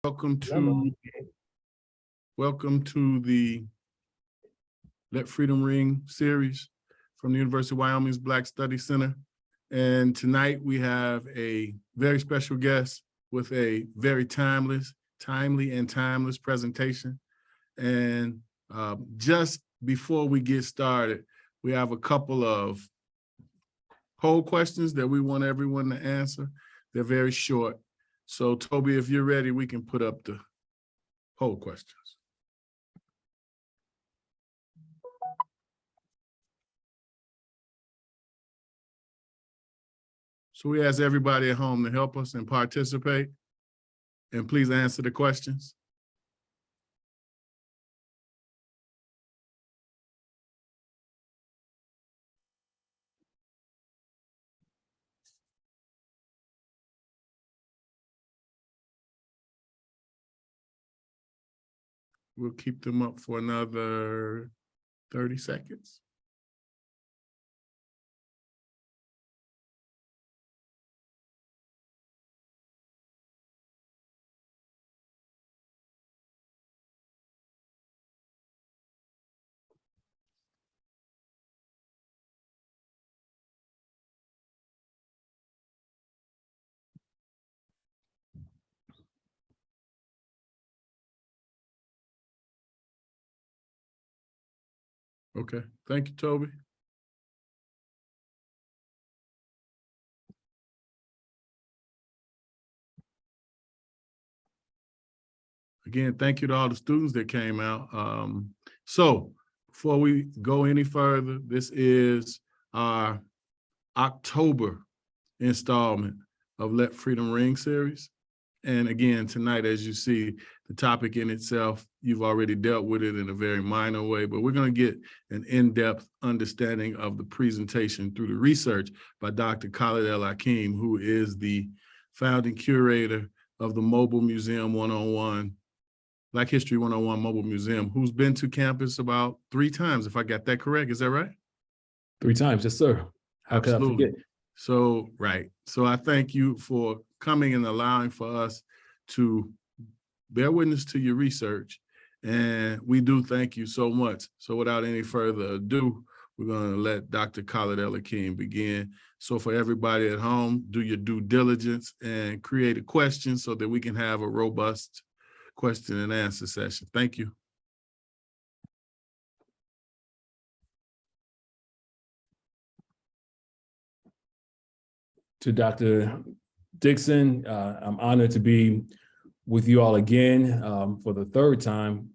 Welcome to the Let Freedom Ring series from the University of Wyoming's Black Studies Center. And tonight we have a very special guest with a very timely and timeless presentation. And just before we get started, we have a couple of poll questions that we want everyone to answer. They're very short. So Toby, if you're ready, we can put up the poll questions. So we ask everybody at home to help us and participate, and please answer the questions. We'll keep them up for another 30 seconds. Okay, thank you, Toby. Again, thank you to all the students that came out. So before we go any further, this is our October installment of Let Freedom Ring series. And again, tonight, as you see, the topic in itself, you've already dealt with it in a very minor way, but we're going to get an in-depth understanding of the presentation through the research by Dr. Khalid el-Hakim, who is the founding curator of the Mobile Museum 101, Black History 101 Mobile Museum, who's been to campus about 3 times, if I got that correct. Is that right? 3 times, yes, sir. How could I forget? So, right. So I thank you for coming and allowing for us to bear witness to your research. And we do thank you so much. So without any further ado, we're going to let Dr. Khalid el-Hakim begin. So for everybody at home, do your due diligence and create a question so that we can have a robust question and answer session. Thank you. To Dr. Dixon, I'm honored to be with you all again for the 3rd time,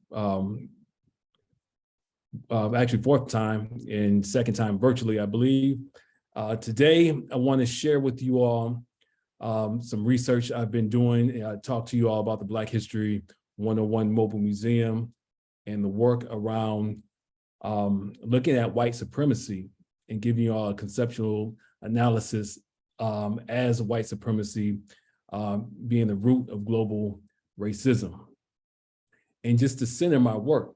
actually 4th time, and 2nd time virtually, I believe. Today, I want to share with you all some research I've been doing. Talk to you all about the Black History 101 Mobile Museum and the work around looking at white supremacy and giving you all a conceptual analysis as white supremacy being the root of global racism. And just to center my work,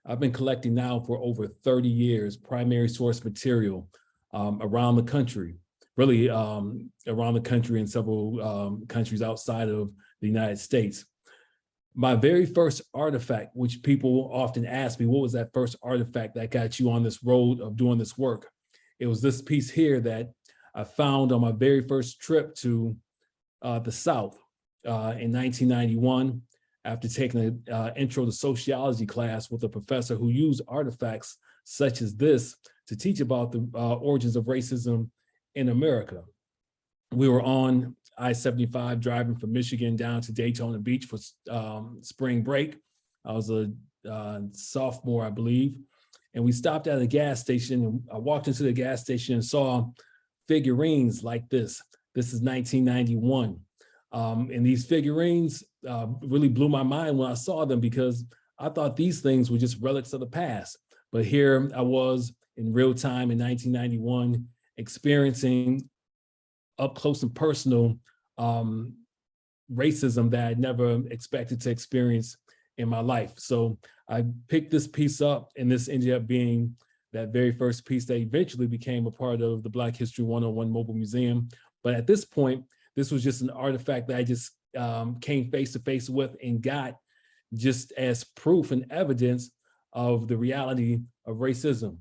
I've been collecting now for over 30 years primary source material around the country, really around the country and several countries outside of the United States. My very first artifact, which people often ask me, what was that first artifact that got you on this road of doing this work? It was this piece here that I found on my very first trip to the South in 1991, after taking an intro to sociology class with a professor who used artifacts such as this to teach about the origins of racism in America. We were on I-75 driving from Michigan down to Daytona Beach for spring break. I was a sophomore, I believe. And we stopped at a gas station, and I walked into the gas station and saw figurines like this. This is 1991. And these figurines really blew my mind when I saw them, because I thought these things were just relics of the past. But here I was in real time in 1991, experiencing up close and personal racism that I'd never expected to experience in my life. So I picked this piece up, and this ended up being that very first piece that eventually became a part of the Black History 101 Mobile Museum. But at this point, this was just an artifact that I just came face to face with and got just as proof and evidence of the reality of racism.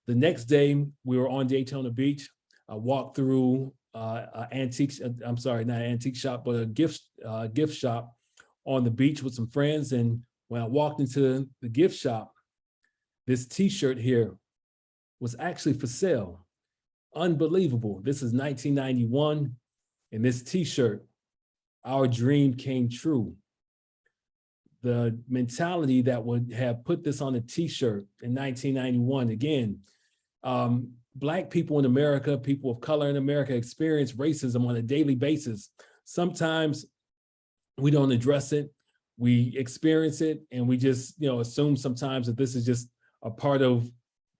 The next day, we were on Daytona Beach. I walked through not antique shop, but a gift shop on the beach with some friends. And when I walked into the gift shop, this T-shirt here was actually for sale. Unbelievable. This is 1991, and this T-shirt, our dream came true. The mentality that would have put this on a T-shirt in 1991, again, Black people in America, people of color in America experience racism on a daily basis. Sometimes we don't address it, we experience it, and we just assume sometimes that this is just a part of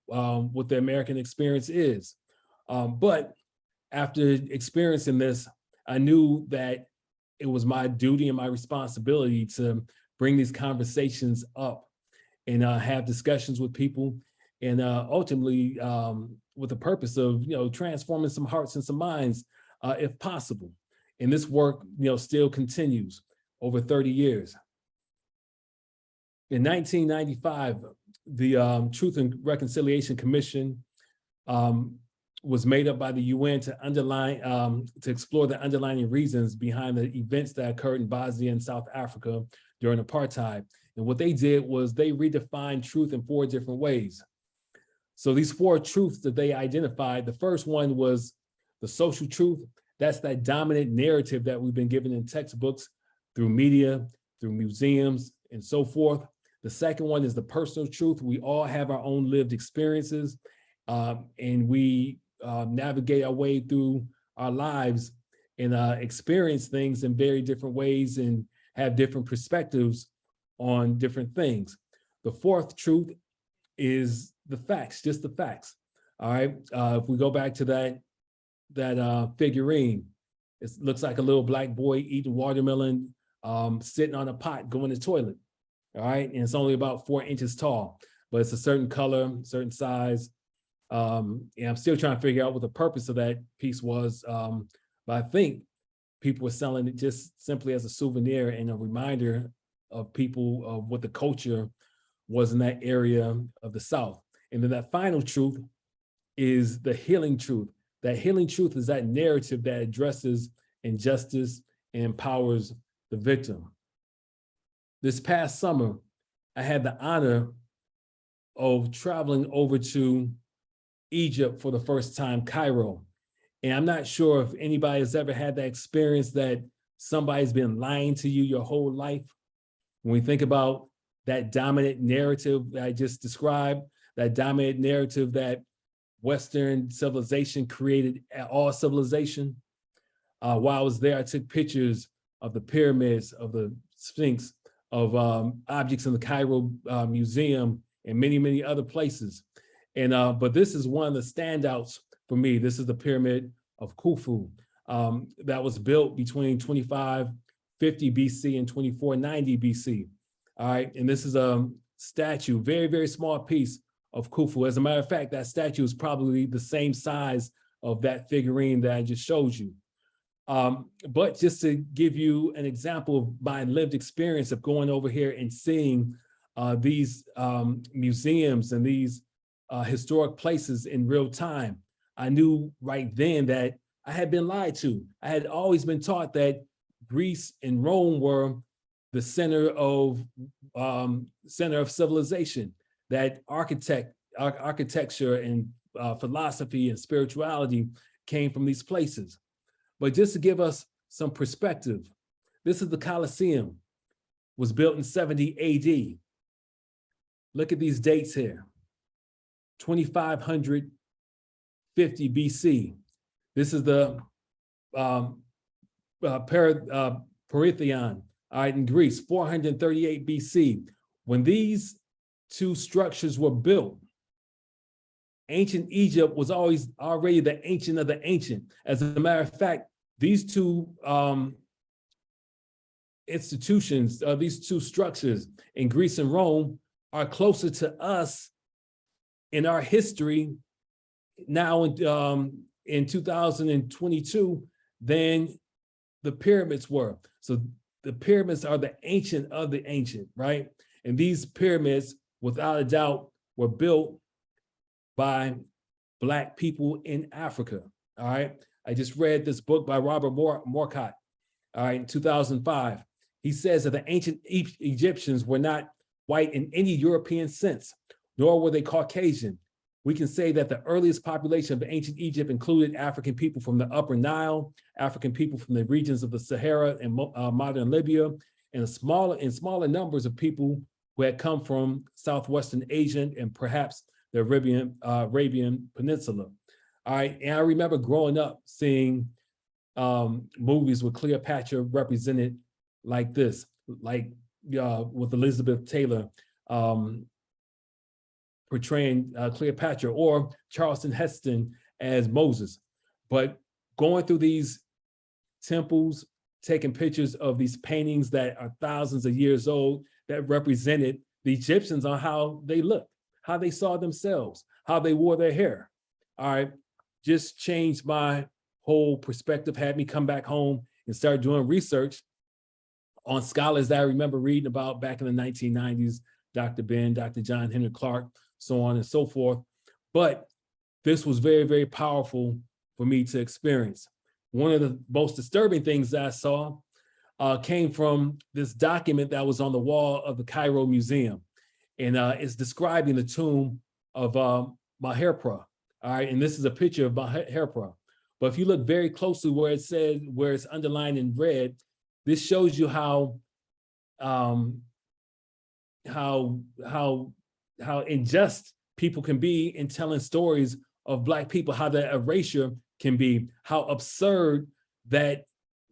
what the American experience is. But after experiencing this, I knew that it was my duty and my responsibility to bring these conversations up and have discussions with people, and ultimately with the purpose of transforming some hearts and some minds, if possible. And this work still continues over 30 years. In 1995, the Truth and Reconciliation Commission was made up by the UN to explore the underlying reasons behind the events that occurred in Bosnia and South Africa during apartheid. And what they did was they redefined truth in 4 different ways. So these 4 truths that they identified, the first one was the social truth. That's that dominant narrative that we've been given in textbooks, through media, through museums, and so forth. The second one is the personal truth. We all have our own lived experiences, and we navigate our way through our lives and experience things in very different ways and have different perspectives on different things. The fourth truth is the facts, just the facts. All right. If we go back to that figurine, it looks like a little Black boy eating watermelon, sitting on a pot, going to the toilet. All right. And it's only about 4 inches tall, but it's a certain color, certain size. And I'm still trying to figure out what the purpose of that piece was. But I think people were selling it just simply as a souvenir and a reminder of people of what the culture was in that area of the South. And then that final truth is the healing truth. That healing truth is that narrative that addresses injustice and empowers the victim. This past summer, I had the honor of traveling over to Egypt for the first time, Cairo. And I'm not sure if anybody has ever had that experience that somebody's been lying to you your whole life. When we think about that dominant narrative that I just described, that dominant narrative that Western civilization created all civilization. While I was there, I took pictures of the pyramids, of the Sphinx, of objects in the Cairo Museum and many, many other places. And but this is one of the standouts for me. This is the pyramid of Khufu that was built between 2550 BC and 2490 BC. All right, and this is a statue, very, very small piece of Khufu. As a matter of fact, that statue is probably the same size of that figurine that I just showed you. But just to give you an example of my lived experience of going over here and seeing these museums and these historic places in real time, I knew right then that I had been lied to. I had always been taught that Greece and Rome were the center of civilization, that architecture and philosophy and spirituality came from these places. But just to give us some perspective, this is the Colosseum, was built in 70 AD. Look at these dates here, 2550 BC. This is the Parthenon, all right, in Greece, 438 BC. When these 2 structures were built, ancient Egypt was always already the ancient of the ancient. As a matter of fact, these 2 institutions, these 2 structures in Greece and Rome are closer to us in our history now in 2022 than the pyramids were. So the pyramids are the ancient of the ancient, right? And these pyramids, without a doubt, were built by Black people in Africa, all right? I just read this book by Robert Morcott, all right, in 2005. He says that the ancient Egyptians were not white in any European sense, nor were they Caucasian. We can say that the earliest population of ancient Egypt included African people from the Upper Nile, African people from the regions of the Sahara and modern Libya, and smaller numbers of people who had come from Southwestern Asia and perhaps the Arabian Peninsula. All right, and I remember growing up seeing movies with Cleopatra represented like this, like with Elizabeth Taylor portraying Cleopatra, or Charlton Heston as Moses. But going through these temples, taking pictures of these paintings that are thousands of years old that represented the Egyptians on how they looked, how they saw themselves, how they wore their hair. All right, just changed my whole perspective, had me come back home and start doing research on scholars that I remember reading about back in the 1990s, Dr. Ben, Dr. John Henry Clark, so on and so forth. But this was very, very powerful for me to experience. One of the most disturbing things that I saw came from this document that was on the wall of the Cairo Museum. And it's describing the tomb of Maherpra. All right, and this is a picture of Maherpra. But if you look very closely where it says, where it's underlined in red, this shows you how unjust people can be in telling stories of Black people, how the erasure can be, how absurd that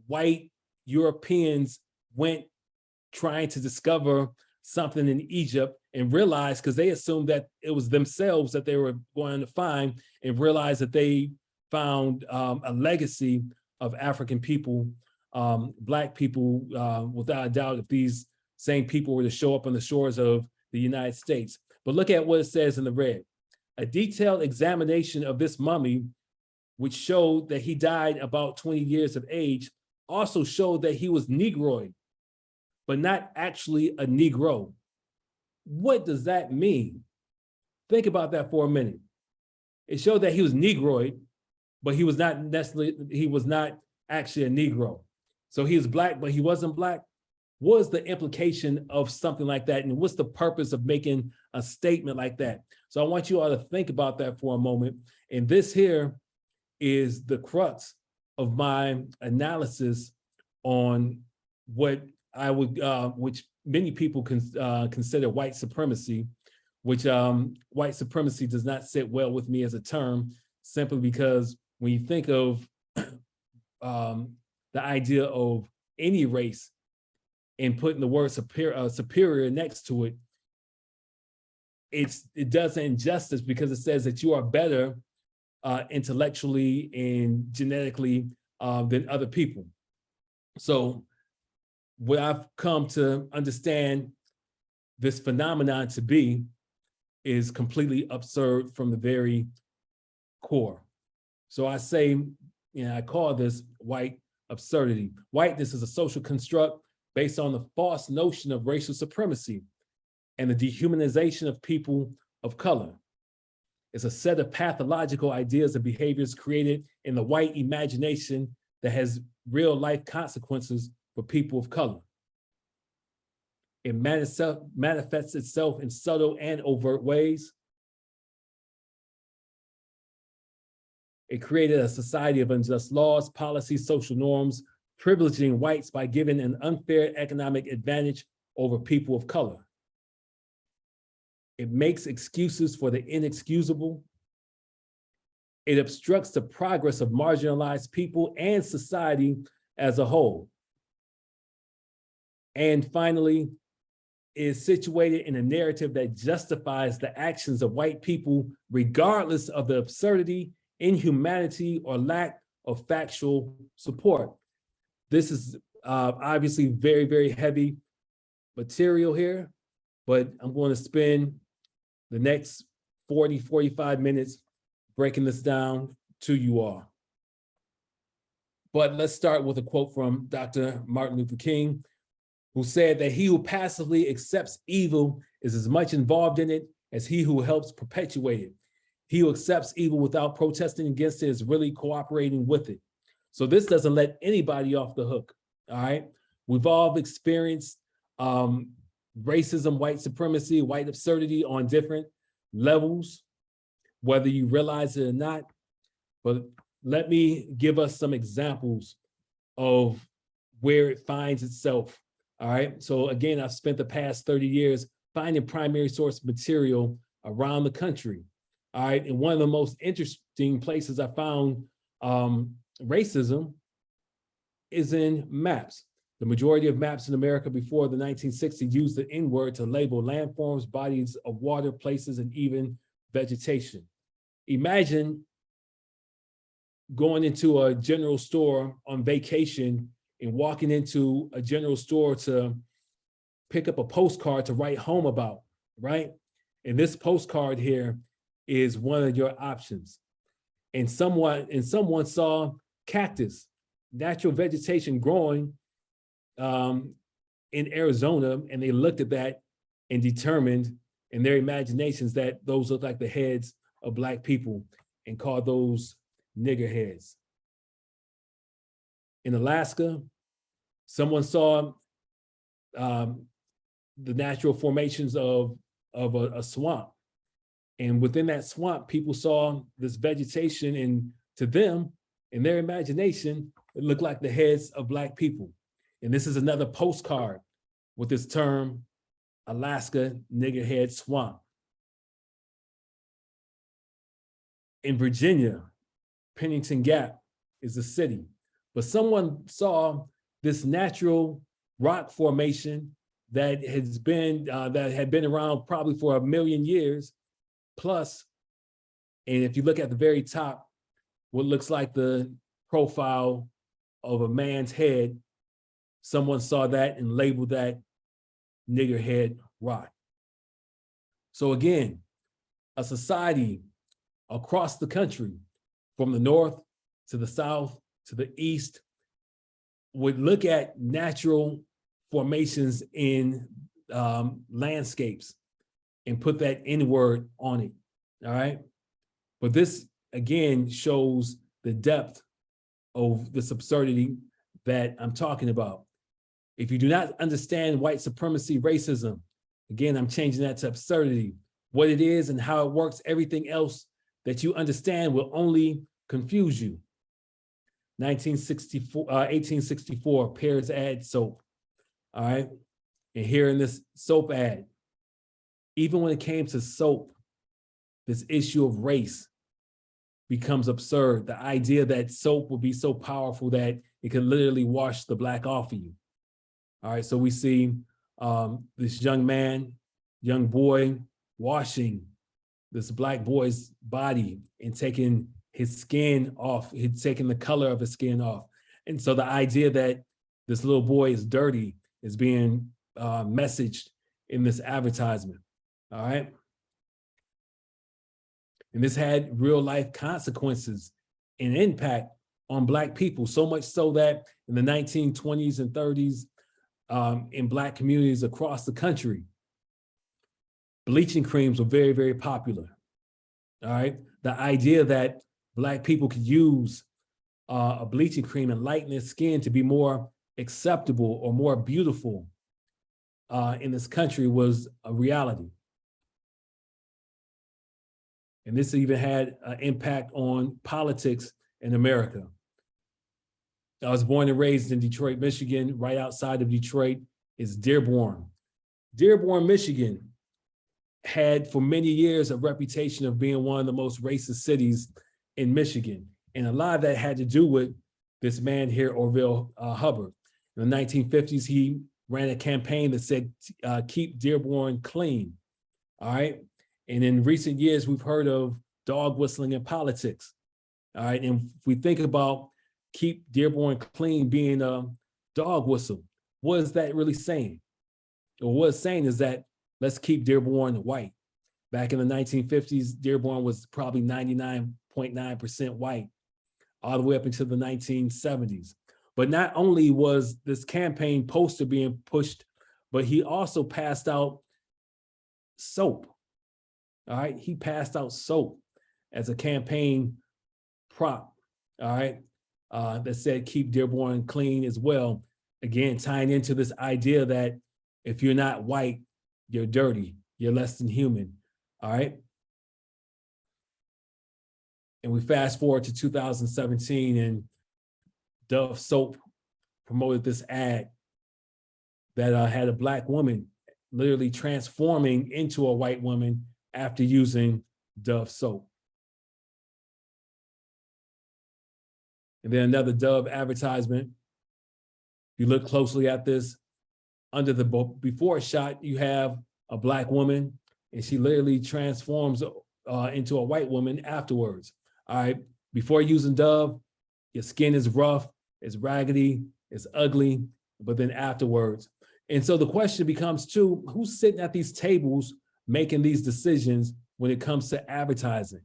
white Europeans went trying to discover something in Egypt and realized, because they assumed that it was themselves that they were going to find, and realized that they found a legacy of African people, Black people, without a doubt, if these same people were to show up on the shores of the United States. But look at what it says in the red. A detailed examination of this mummy, which showed that he died about 20 years of age, also showed that he was Negroid, but not actually a Negro. What does that mean? Think about that for a minute. It showed that he was Negroid, but he was not necessarily, he was not actually a Negro. So he was Black, but he wasn't Black. What is the implication of something like that? And what's the purpose of making a statement like that? So I want you all to think about that for a moment. And this here is the crux of my analysis on what I would, which many people consider white supremacy, which white supremacy does not sit well with me as a term, simply because when you think of the idea of any race and putting the word superior next to it, it does injustice, because it says that you are better intellectually and genetically than other people. So what I've come to understand this phenomenon to be is completely absurd from the very core. So I say, I call this white absurdity. Whiteness is a social construct based on the false notion of racial supremacy and the dehumanization of people of color. It's a set of pathological ideas and behaviors created in the white imagination that has real life consequences for people of color. It manifests itself in subtle and overt ways. It created a society of unjust laws, policies, social norms, privileging whites by giving an unfair economic advantage over people of color. It makes excuses for the inexcusable. It obstructs the progress of marginalized people and society as a whole. And finally, is situated in a narrative that justifies the actions of white people, regardless of the absurdity, inhumanity, or lack of factual support. This is obviously very, very heavy material here, but I'm going to spend the next 40, 45 minutes breaking this down to you all. But let's start with a quote from Dr. Martin Luther King, who said that he who passively accepts evil is as much involved in it as he who helps perpetuate it. He who accepts evil without protesting against it is really cooperating with it. So this doesn't let anybody off the hook, all right? We've all experienced racism, white supremacy, white absurdity on different levels, whether you realize it or not. But let me give us some examples of where it finds itself, all right? So again, I've spent the past 30 years finding primary source material around the country, all right? And one of the most interesting places I found racism is in maps. The majority of maps in America before the 1960s used the N-word to label landforms, bodies of water, places, and even vegetation. Imagine going into a general store on vacation and walking into a general store to pick up a postcard to write home about, right? And this postcard here is one of your options. And someone saw cactus, natural vegetation growing in Arizona, and they looked at that and determined in their imaginations that those look like the heads of Black people and called those nigger heads. In Alaska, someone saw the natural formations of a swamp. And within that swamp, people saw this vegetation, and to them, in their imagination, it looked like the heads of Black people. And this is another postcard with this term, Alaska niggerhead swamp. In Virginia, Pennington Gap is a city, but someone saw this natural rock formation that had been around probably for 1 million years plus. And if you look at the very top, what looks like the profile of a man's head, someone saw that and labeled that niggerhead rock. So again, a society across the country, from the north to the south to the east, would look at natural formations in landscapes and put that N-word on it, all right? But this, again, shows the depth of this absurdity that I'm talking about. If you do not understand white supremacy, racism, again, I'm changing that to absurdity. What it is and how it works, everything else that you understand will only confuse you. 1864, Pears ad soap, all right? And here in this soap ad, even when it came to soap, this issue of race becomes absurd. The idea that soap will be so powerful that it can literally wash the Black off of you. All right, so we see this young man, young boy, washing this Black boy's body and taking his skin off, he's taking the color of his skin off. And so the idea that this little boy is dirty is being messaged in this advertisement, all right? And this had real life consequences and impact on Black people, so much so that in the 1920s and 30s, in Black communities across the country, bleaching creams were very, very popular, all right? The idea that Black people could use a bleaching cream and lighten their skin to be more acceptable or more beautiful in this country was a reality. And this even had an impact on politics in America. I was born and raised in Detroit, Michigan. Right outside of Detroit is Dearborn. Dearborn, Michigan had for many years a reputation of being one of the most racist cities in Michigan. And a lot of that had to do with this man here, Orville Hubbard. In the 1950s, he ran a campaign that said, keep Dearborn clean, all right? And in recent years, we've heard of dog whistling in politics, all right? And if we think about keep Dearborn clean being a dog whistle, what is that really saying? Or what it's saying is that let's keep Dearborn white. Back in the 1950s, Dearborn was probably 99.9% white. all the way up into the 1970s. But not only was this campaign poster being pushed, but he also passed out soap. All right, he passed out soap as a campaign prop. All right, that said, keep Dearborn clean as well. Again, tying into this idea that if you're not white, you're dirty, you're less than human. All right. And we fast forward to 2017, and Dove Soap promoted this ad that had a Black woman literally transforming into a white woman after using Dove soap. And then another Dove advertisement. If you look closely at this, under the before shot, you have a Black woman, and she literally transforms into a white woman afterwards. All right, before using Dove, your skin is rough, it's raggedy, it's ugly, but then afterwards. And so the question becomes too, who's sitting at these tables making these decisions when it comes to advertising?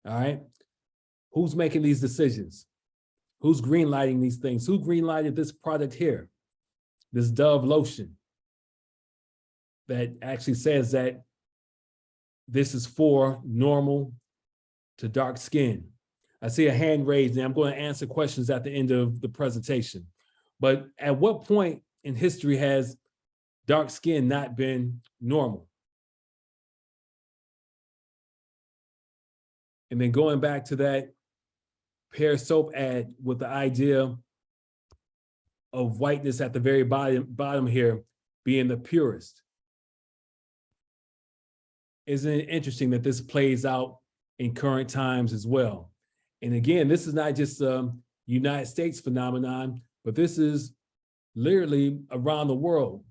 All right, who's making these decisions? Who's greenlighting these things? Who greenlighted this product here? This Dove lotion that actually says that this is for normal to dark skin. I see a hand raised, and I'm going to answer questions at the end of the presentation. But at what point in history has dark skin not been normal? And then going back to that Pear soap ad with the idea of whiteness at the very bottom here being the purest. Isn't it interesting that this plays out in current times as well? And again, this is not just a United States phenomenon, but this is literally around the world.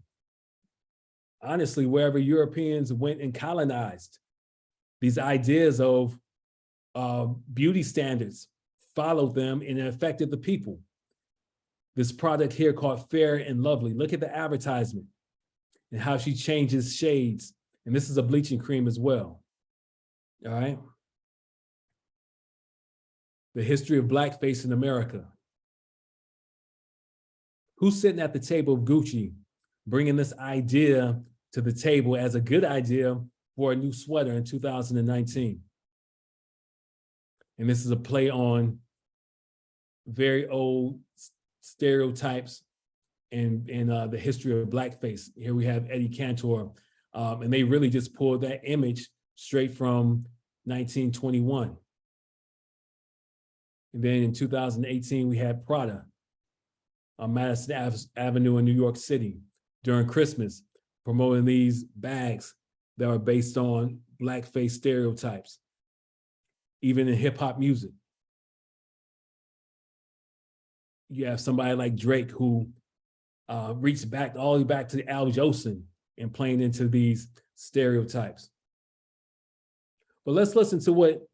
Honestly, wherever Europeans went and colonized, these ideas of beauty standards followed them and it affected the people. This product here called Fair and Lovely. Look at the advertisement and how she changes shades. And this is a bleaching cream as well. All right. The history of blackface in America. Who's sitting at the table of Gucci, bringing this idea to the table as a good idea for a new sweater in 2019? And this is a play on very old stereotypes in the history of blackface. Here we have Eddie Cantor, and they really just pulled that image straight from 1921. And then in 2018, we had Prada on Madison Avenue in New York City during Christmas, promoting these bags that are based on blackface stereotypes, even in hip hop music. You have somebody like Drake who reached back all the way back to Al Jolson and playing into these stereotypes. But let's listen to what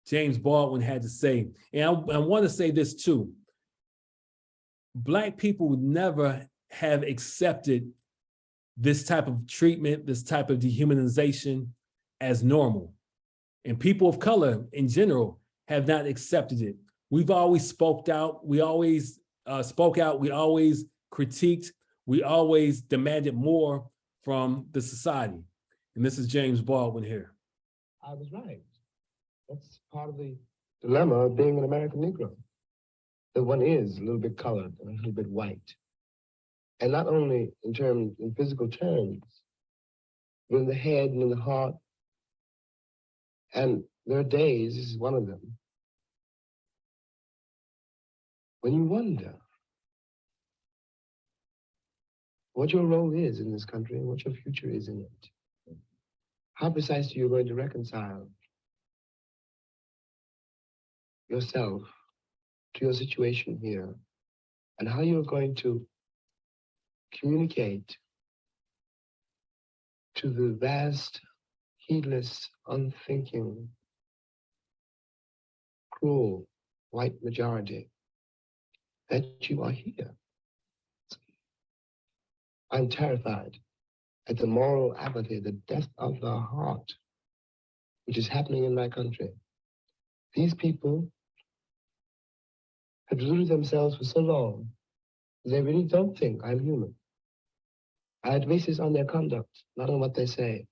James Baldwin had to say. And I want to say this too. Black people would never have accepted this type of treatment, this type of dehumanization as normal. And people of color in general have not accepted it. We've always spoke out. We always spoke out. We always critiqued. We always demanded more from the society. And this is James Baldwin here. I was right. That's part of the dilemma of being an American Negro. That one is a little bit colored and a little bit white. And not only in physical terms, but in the head and in the heart. And there are days, this is one of them, when you wonder what your role is in this country and what your future is in it. How precisely you're going to reconcile yourself to your situation here, and how you're going to communicate to the vast, heedless, unthinking, cruel white majority that you are here. I'm terrified at the moral apathy, the death of the heart, which is happening in my country. These people have deluded themselves for so long, they really don't think I'm human. I base this on their conduct, not on what they say.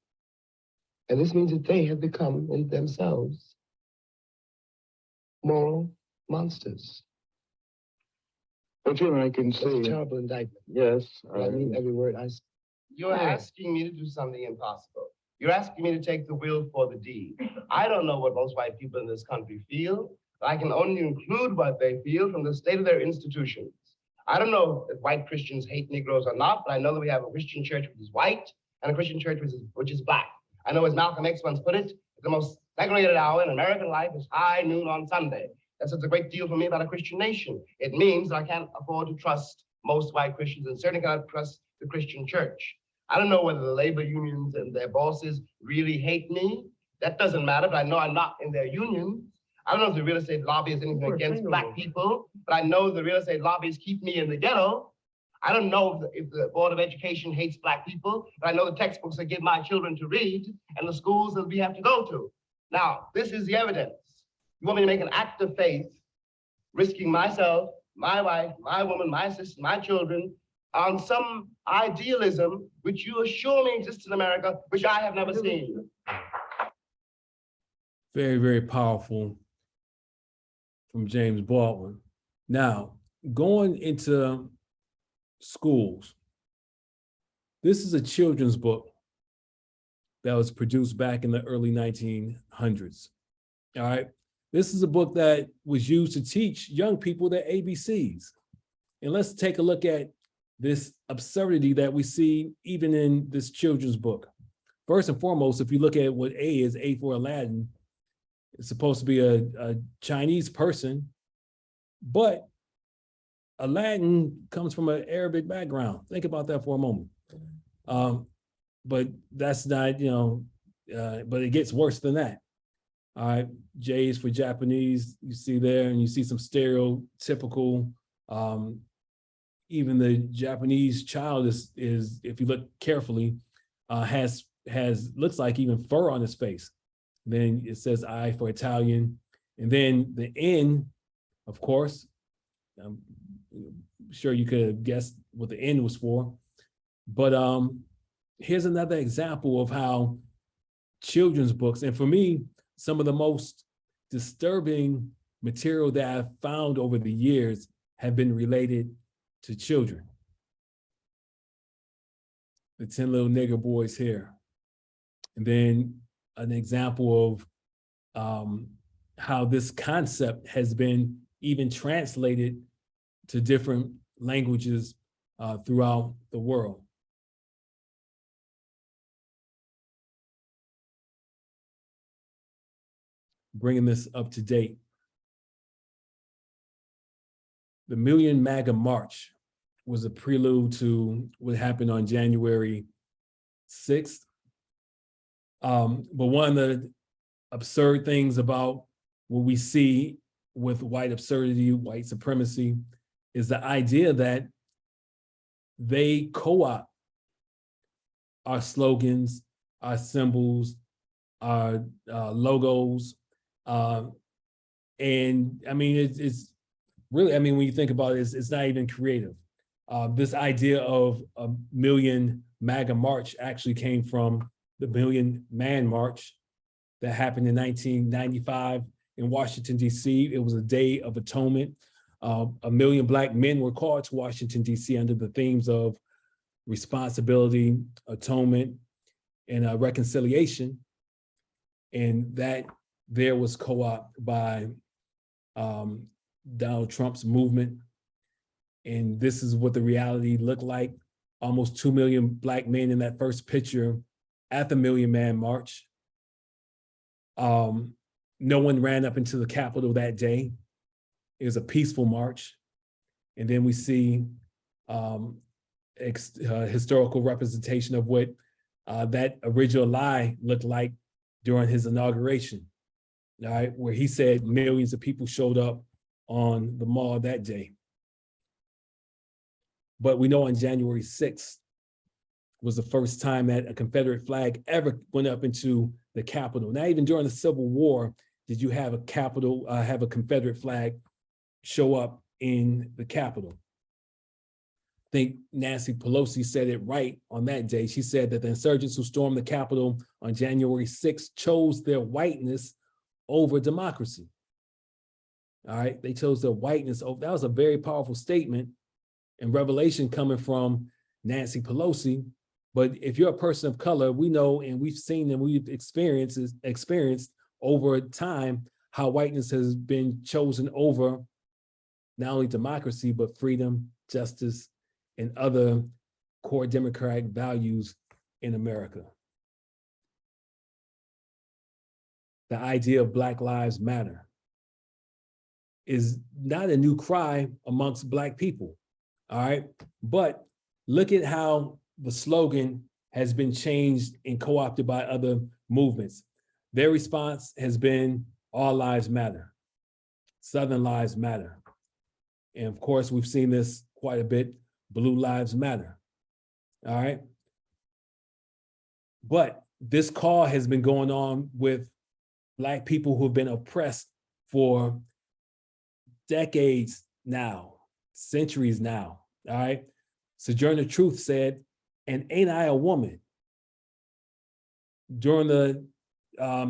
And this means that they have become, in themselves, moral monsters. Jim, I can It's a see. terrible indictment. Yes. I mean every word I say. You're asking me to do something impossible. You're asking me to take the will for the deed. I don't know what most white people in this country feel. I can only include what they feel from the state of their institutions. I don't know if white Christians hate Negroes or not, but I know that we have a Christian church which is white and a Christian church which is black. I know, as Malcolm X once put it, the most segregated hour in American life is high noon on Sunday. That says a great deal for me about a Christian nation. It means that I can't afford to trust most white Christians and certainly cannot trust the Christian church. I don't know whether the labor unions and their bosses really hate me. That doesn't matter, but I know I'm not in their unions. I don't know if the real estate lobby is anything against black people, but I know the real estate lobbies keep me in the ghetto. I don't know if the Board of Education hates black people, but I know the textbooks they give my children to read and the schools that we have to go to. Now, this is the evidence. You want me to make an act of faith, risking myself, my wife, my woman, my sister, my children, on some idealism which you assure me exists in America, which I have never seen. Very, very powerful from James Baldwin. Now, going into schools, this is a children's book that was produced back in the early 1900s. All right. This is a book that was used to teach young people their ABCs. And let's take a look at this absurdity that we see even in this children's book. First and foremost, if you look at what A is, A for Aladdin, it's supposed to be a Chinese person, but Aladdin comes from an Arabic background. Think about that for a moment. But that's not, but it gets worse than that. All right, J is for Japanese, you see there, and you see some stereotypical, even the Japanese child is if you look carefully, looks like even fur on his face. Then it says I for Italian. And then the N, of course, I'm sure you could have guessed what the N was for. But here's another example of how children's books, and for me, some of the most disturbing material that I've found over the years have been related to children. The 10 little nigger boys here. And then an example of how this concept has been even translated to different languages throughout the world. Bringing this up to date. The Million MAGA March was a prelude to what happened on January 6th. But one of the absurd things about what we see with white absurdity, white supremacy, is the idea that they co-opt our slogans, our symbols, our logos. And I mean, it's really, I mean, when you think about it, it's not even creative. This idea of a Million MAGA March actually came from the Million Man March that happened in 1995 in Washington, D.C. It was a day of atonement. A million Black men were called to Washington, D.C. under the themes of responsibility, atonement, and reconciliation. And that there was co-opted by Donald Trump's movement. And this is what the reality looked like. Almost 2 million Black men in that first picture at the Million Man March. No one ran up into the Capitol that day. It was a peaceful march. And then we see historical representation of what that original lie looked like during his inauguration, all right, where he said millions of people showed up on the mall that day. But we know on January 6th was the first time that a Confederate flag ever went up into the Capitol. Not even during the Civil War did you have a Confederate flag show up in the Capitol. I think Nancy Pelosi said it right on that day. She said that the insurgents who stormed the Capitol on January 6th chose their whiteness over democracy. All right, they chose their whiteness over. That was a very powerful statement and revelation coming from Nancy Pelosi. But if you're a person of color, we know and we've seen and we've experienced over time how whiteness has been chosen over not only democracy, but freedom, justice, and other core democratic values in America. The idea of Black Lives Matter is not a new cry amongst Black people, all right? But look at how the slogan has been changed and co-opted by other movements. Their response has been all lives matter, Southern lives matter. And of course, we've seen this quite a bit, Blue lives matter, all right? But this call has been going on with Black people who have been oppressed for decades now, centuries now, all right? Sojourner Truth said, and ain't I a woman? During the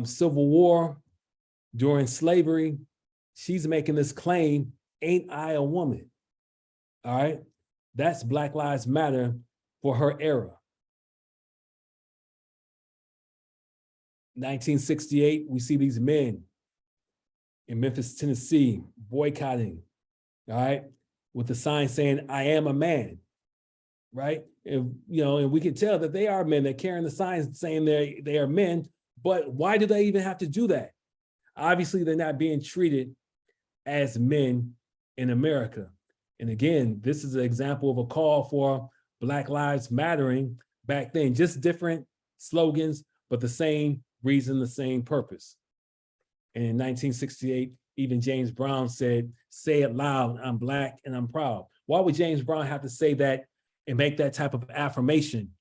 Civil War, during slavery, she's making this claim, ain't I a woman? All right, that's Black Lives Matter for her era. 1968, we see these men in Memphis, Tennessee, boycotting, all right, with the sign saying, I am a man, right? And, you know, and we can tell that they are men. They're carrying the signs saying they are men, but why do they even have to do that? Obviously, they're not being treated as men in America. And again, this is an example of a call for Black Lives Mattering back then, just different slogans, but the same reason, the same purpose. And in 1968, even James Brown said, say it loud, I'm Black and I'm proud. Why would James Brown have to say that and make that type of affirmation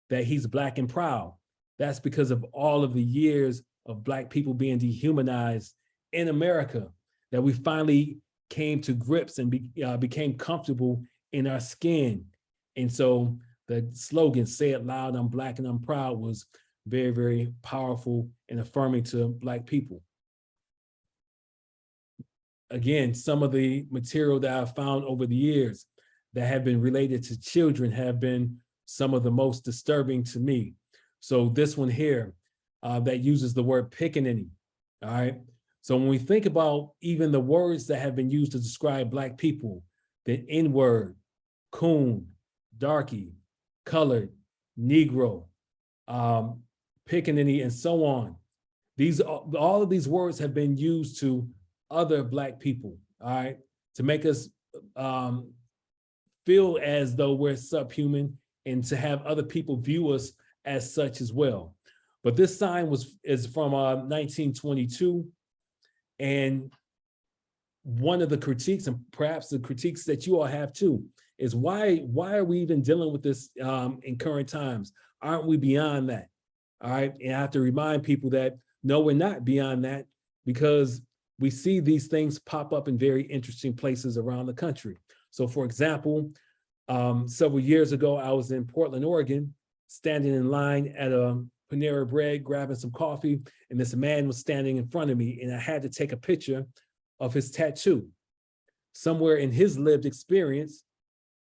that he's Black and proud? That's because of all of the years of Black people being dehumanized in America, that we finally came to grips and became comfortable in our skin. And so the slogan, say it loud, I'm Black and I'm proud, was very, very powerful and affirming to Black people. Again, some of the material that I've found over the years that have been related to children have been some of the most disturbing to me. So this one here that uses the word pickaninny, all right? So when we think about even the words that have been used to describe Black people, the N-word, coon, darky, colored, Negro, pickaninny, and so on. All of these words have been used to other Black people, all right, to make us feel as though we're subhuman and to have other people view us as such as well. But this sign is from 1922, and one of the critiques, and perhaps the critiques that you all have too, is why are we even dealing with this in current times? Aren't we beyond that? All right, and I have to remind people that no, we're not beyond that, because we see these things pop up in very interesting places around the country. So for example, several years ago, I was in Portland, Oregon, standing in line at a Panera Bread, grabbing some coffee, and this man was standing in front of me, and I had to take a picture of his tattoo. Somewhere in his lived experience,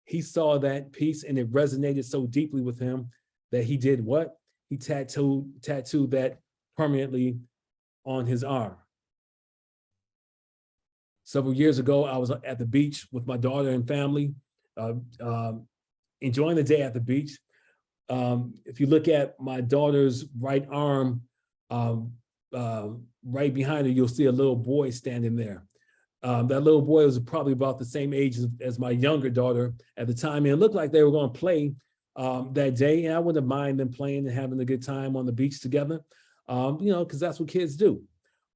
he saw that piece and it resonated so deeply with him that he did what? He tattooed that permanently on his arm. Several years ago, I was at the beach with my daughter and family, enjoying the day at the beach. If you look at my daughter's right arm, right behind her, you'll see a little boy standing there. That little boy was probably about the same age as my younger daughter at the time, and it looked like they were going to play that day, and I wouldn't mind them playing and having a good time on the beach together, you know, because that's what kids do.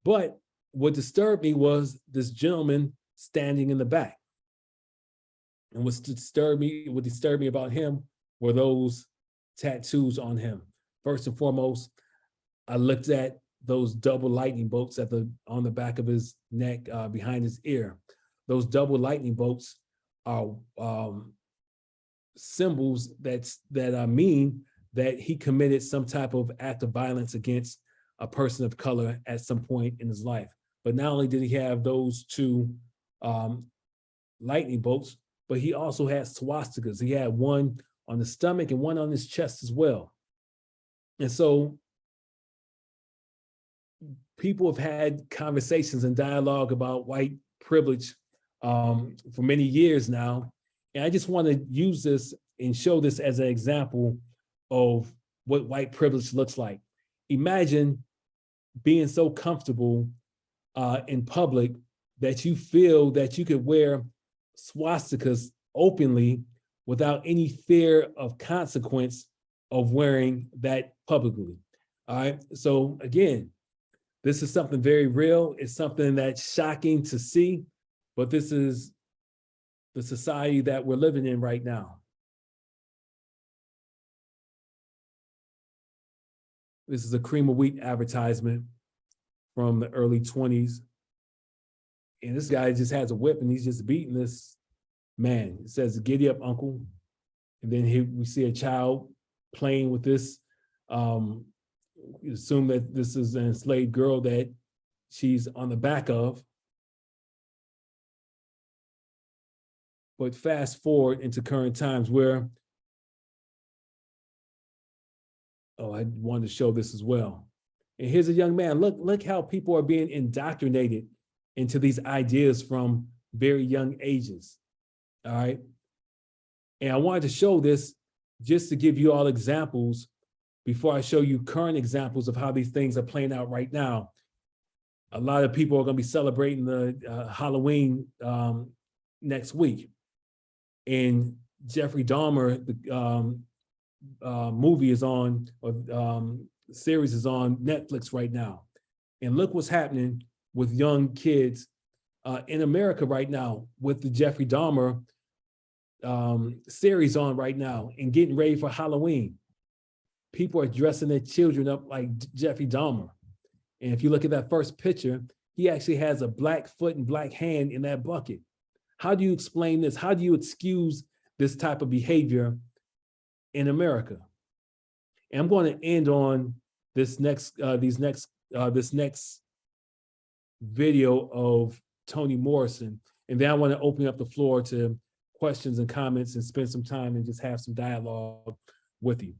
But what disturbed me was this gentleman standing in the back. And what disturbed me about him were those tattoos on him. First and foremost, I looked at those double lightning bolts on the back of his neck, behind his ear. those double lightning bolts are symbols that mean that he committed some type of act of violence against a person of color at some point in his life. But not only did he have those two lightning bolts, but he also had swastikas. He had one on the stomach and one on his chest as well. And so people have had conversations and dialogue about white privilege for many years now. And I just want to use this and show this as an example of what white privilege looks like. Imagine being so comfortable in public that you feel that you could wear swastikas openly without any fear of consequence of wearing that publicly. All right, so again, this is something very real. It's something that's shocking to see, but this is the society that we're living in right now. This is a cream of wheat advertisement from the early 20s. And this guy just has a whip and he's just beating this man. It says, "Giddy up, uncle." And then we see a child playing with this. You assume that this is an enslaved girl that she's on the back of. But fast forward into current times where, oh, I wanted to show this as well. And here's a young man. Look how people are being indoctrinated into these ideas from very young ages. All right. And I wanted to show this just to give you all examples before I show you current examples of how these things are playing out right now. A lot of people are going to be celebrating the Halloween next week. And Jeffrey Dahmer, the movie is on, or series is on Netflix right now. And look what's happening with young kids in America right now with the Jeffrey Dahmer series on right now and getting ready for Halloween. People are dressing their children up like Jeffrey Dahmer. And if you look at that first picture, he actually has a black foot and black hand in that bucket. How do you explain this? How do you excuse this type of behavior in America? And I'm going to end on this next video of Toni Morrison, and then I want to open up the floor to questions and comments and spend some time and just have some dialogue with you.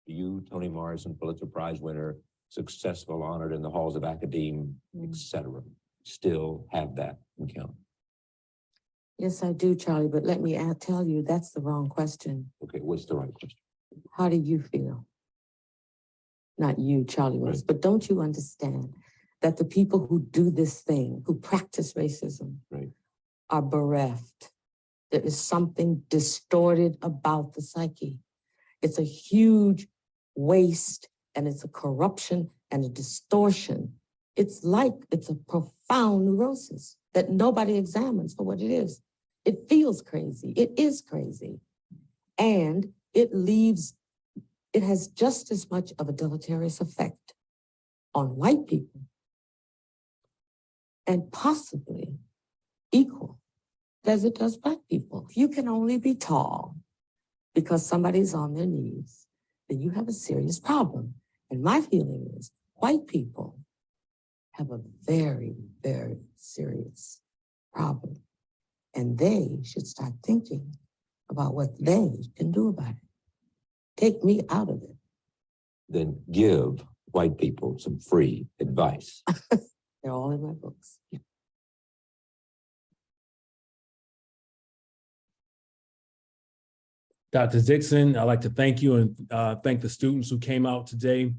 You, Toni Morrison, Pulitzer Prize winner, successful, honored in the halls of academia, etc., still have that encounter? Yes, I do, Charlie, but let me tell you, that's the wrong question. Okay, what's the right question? How do you feel? Not you, Charlie Rose, but don't you understand that the people who do this thing, who practice racism, are bereft? There is something distorted about the psyche. It's a huge waste, and it's a corruption and a distortion. It's a profound neurosis that nobody examines for what it is. It feels crazy. It is crazy. And it has just as much of a deleterious effect on white people and possibly equal as it does black people. If you can only be tall because somebody's on their knees, then you have a serious problem. And my feeling is white people have a very, very serious problem. And they should start thinking about what they can do about it. Take me out of it. Then give white people some free advice. They're all in my books. Yeah. Dr. Dixon, I'd like to thank you and thank the students who came out today.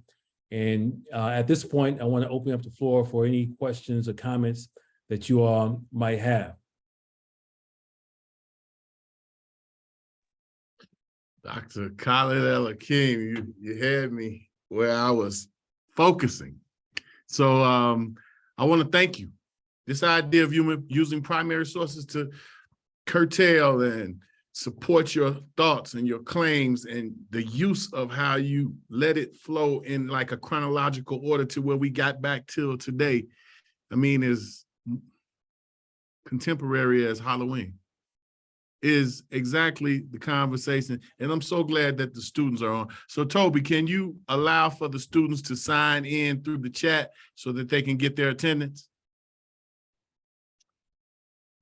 And at this point, I want to open up the floor for any questions or comments that you all might have. Dr. Khalid el-Hakim, you had me where I was focusing. So I want to thank you. This idea of using primary sources to curtail and support your thoughts and your claims, and the use of how you let it flow in like a chronological order to where we got back till today as contemporary as Halloween, is exactly the conversation. And I'm so glad that the students are on. So Toby, can you allow for the students to sign in through the chat so that they can get their attendance?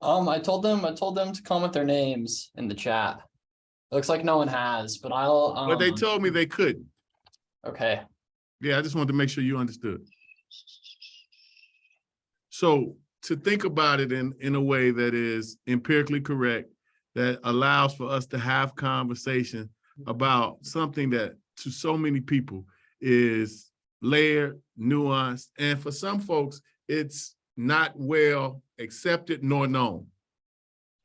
I told them to comment their names in the chat. Looks like no one has, but I'll But they told me they couldn't. okay. Yeah, I just wanted to make sure you understood. So to think about it in a way that is empirically correct, that allows for us to have conversation about something that to so many people is layered, nuanced, and for some folks, it's not well accepted nor known,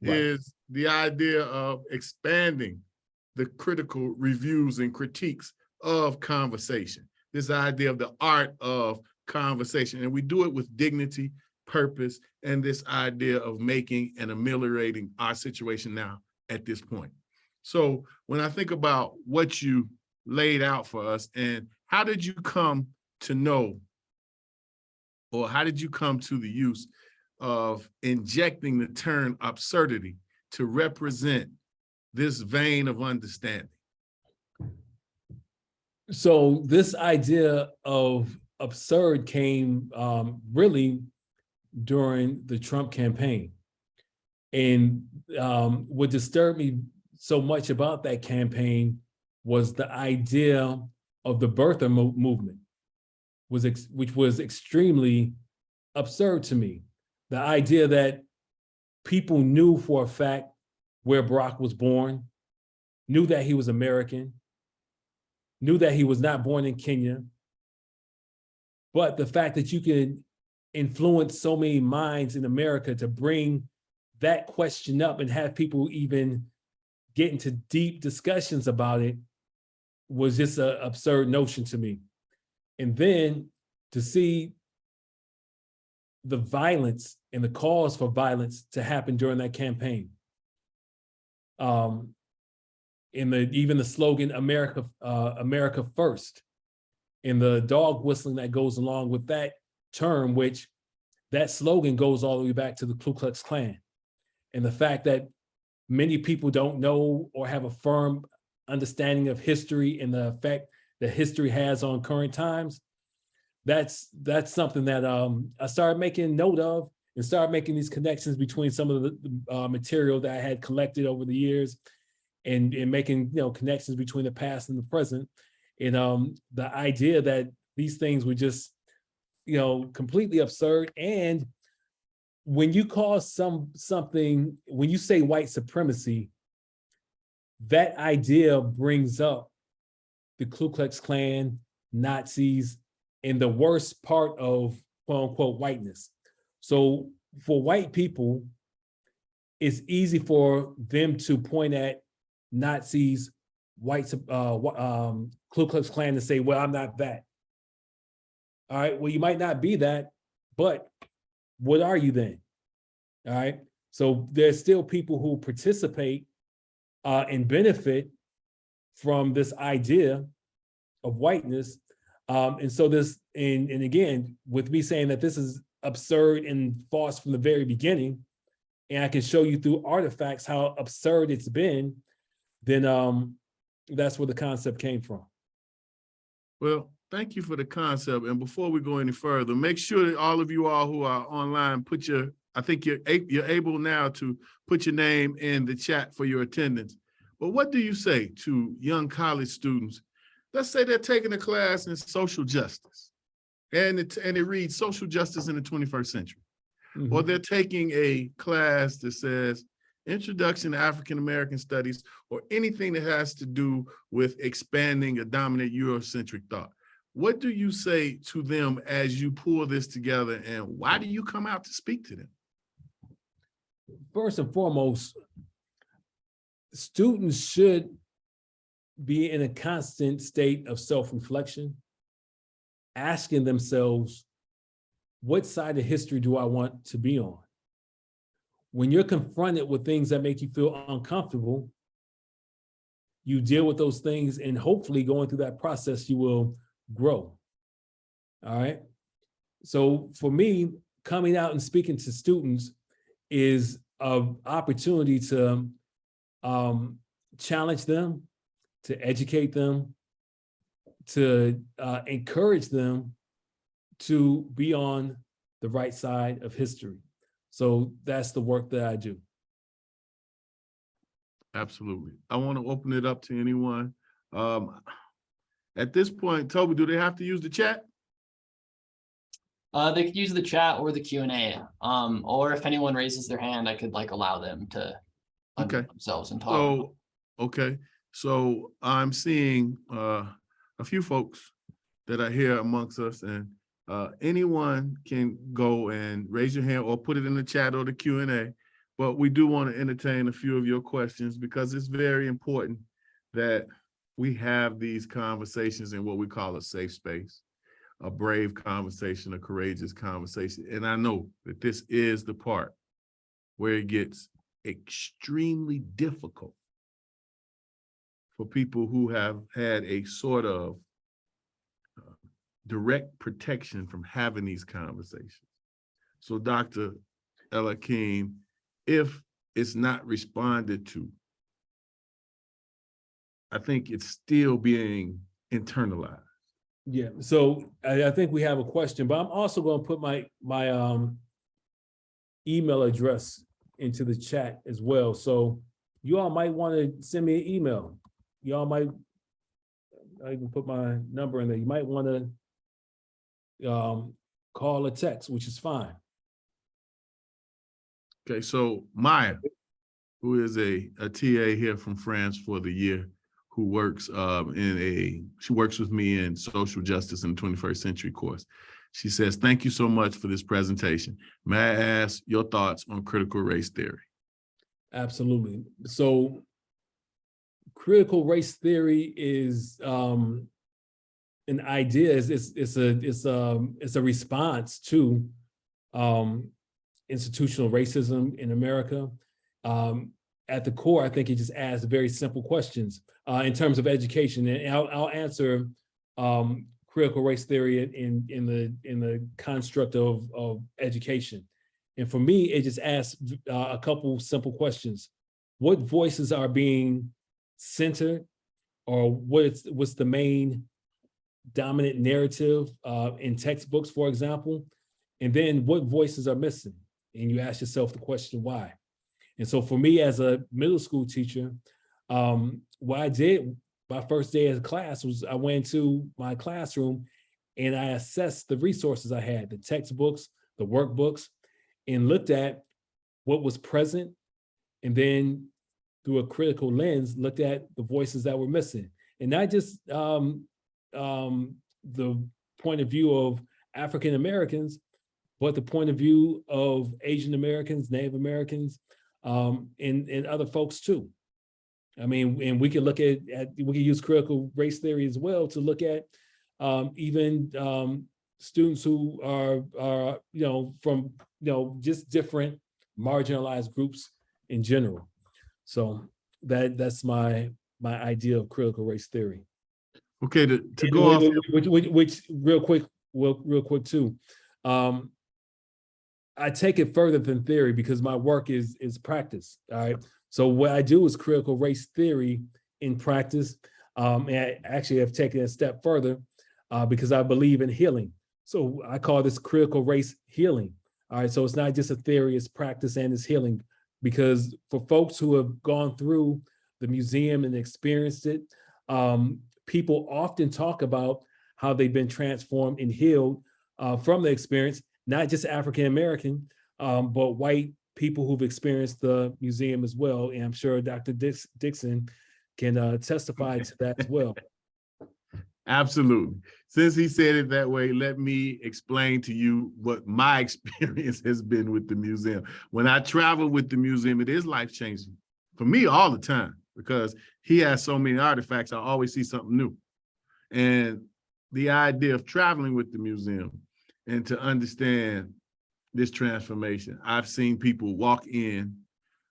Right. is the idea of expanding the critical reviews and critiques of conversation, this idea of the art of conversation. And we do it with dignity, purpose, and this idea of making and ameliorating our situation now at this point. So when I think about what you laid out for us, and how did you come to know, or how did you come to the use of injecting the term absurdity to represent this vein of understanding? So this idea of absurd came really during the Trump campaign. And what disturbed me so much about that campaign was the idea of the birther movement, which was extremely absurd to me. The idea that people knew for a fact where Barack was born, knew that he was American, knew that he was not born in Kenya, but the fact that you could influence so many minds in America to bring that question up and have people even get into deep discussions about it was just an absurd notion to me. And then to see the violence and the cause for violence to happen during that campaign. Even the slogan, America First, and the dog whistling that goes along with that term, which that slogan goes all the way back to the Ku Klux Klan. And the fact that many people don't know or have a firm understanding of history and the effect that history has on current times, that's something that I started making note of and started making these connections between some of the material that I had collected over the years, and making connections between the past and the present. And the idea that these things were just completely absurd. And when you call something, when you say white supremacy, that idea brings up the Ku Klux Klan, Nazis, and the worst part of quote unquote whiteness. So for white people, it's easy for them to point at Nazis, Ku Klux Klan and say, well, I'm not that. All right, well, you might not be that, but what are you then? All right, so there's still people who participate and benefit from this idea of whiteness. And so this, and again, with me saying that this is absurd and false from the very beginning, and I can show you through artifacts how absurd it's been, then that's where the concept came from. Well, thank you for the concept. And before we go any further, make sure that all of you all who are online, I think you're able now to put your name in the chat for your attendance. But what do you say to young college students? Let's say they're taking a class in social justice, and it reads social justice in the 21st century. Mm-hmm. Or they're taking a class that says Introduction to African American Studies, or anything that has to do with expanding a dominant Eurocentric thought. What do you say to them as you pull this together, and why do you come out to speak to them? First and foremost, students should be in a constant state of self-reflection, asking themselves, what side of history do I want to be on? When you're confronted with things that make you feel uncomfortable, you deal with those things, and hopefully going through that process, you will grow. All right. So for me, coming out and speaking to students is an opportunity to challenge them, to educate them, to encourage them to be on the right side of history. So that's the work that I do. Absolutely. I want to open it up to anyone. At this point, Toby, do they have to use the chat? They could use the chat or the Q&A. Or if anyone raises their hand, I could like allow them to unmute themselves and talk. So, okay. So I'm seeing a few folks that are here amongst us, and anyone can go and raise your hand or put it in the chat or the Q&A. But we do want to entertain a few of your questions because it's very important that we have these conversations in what we call a safe space, a brave conversation, a courageous conversation. And I know that this is the part where it gets extremely difficult for people who have had a sort of direct protection from having these conversations. So Dr. el-Hakim, if it's not responded to, I think it's still being internalized. Yeah, so I think we have a question, but I'm also going to put my email address into the chat as well. So you all might want to send me an email. Y'all might, I can put my number in there. You might want to call or text, which is fine. Okay, so Maya, who is a TA here from France for the year, who works she works with me in social justice in the 21st century course. She says, thank you so much for this presentation. May I ask your thoughts on critical race theory? Absolutely. So critical race theory is an idea. It's a response to institutional racism in America. At the core, I think it just asks very simple questions in terms of education. And I'll answer critical race theory in the construct of education. And for me, it just asks a couple simple questions. What voices are being centered, or what's the main dominant narrative in textbooks, for example? And then what voices are missing? And you ask yourself the question, why? And so for me as a middle school teacher, what I did my first day of class was I went into my classroom and I assessed the resources I had, the textbooks, the workbooks, and looked at what was present, and then through a critical lens, looked at the voices that were missing. And not just the point of view of African Americans, but the point of view of Asian Americans, Native Americans, and other folks too. I mean, and we can look at we can use critical race theory as well to look at even students who are from just different marginalized groups in general. So that's my idea of critical race theory. Okay, to go off, which real quick too. I take it further than theory because my work is practice. All right. So what I do is critical race theory in practice. And I actually have taken it a step further because I believe in healing. So I call this critical race healing. All right. So it's not just a theory, it's practice and it's healing. Because for folks who have gone through the museum and experienced it, people often talk about how they've been transformed and healed from the experience. Not just African American, but white people who've experienced the museum as well. And I'm sure Dr. Dixon can testify to that as well. Absolutely. Since he said it that way, let me explain to you what my experience has been with the museum. When I travel with the museum, it is life-changing for me all the time because he has so many artifacts. I always see something new. And the idea of traveling with the museum and to understand this transformation, I've seen people walk in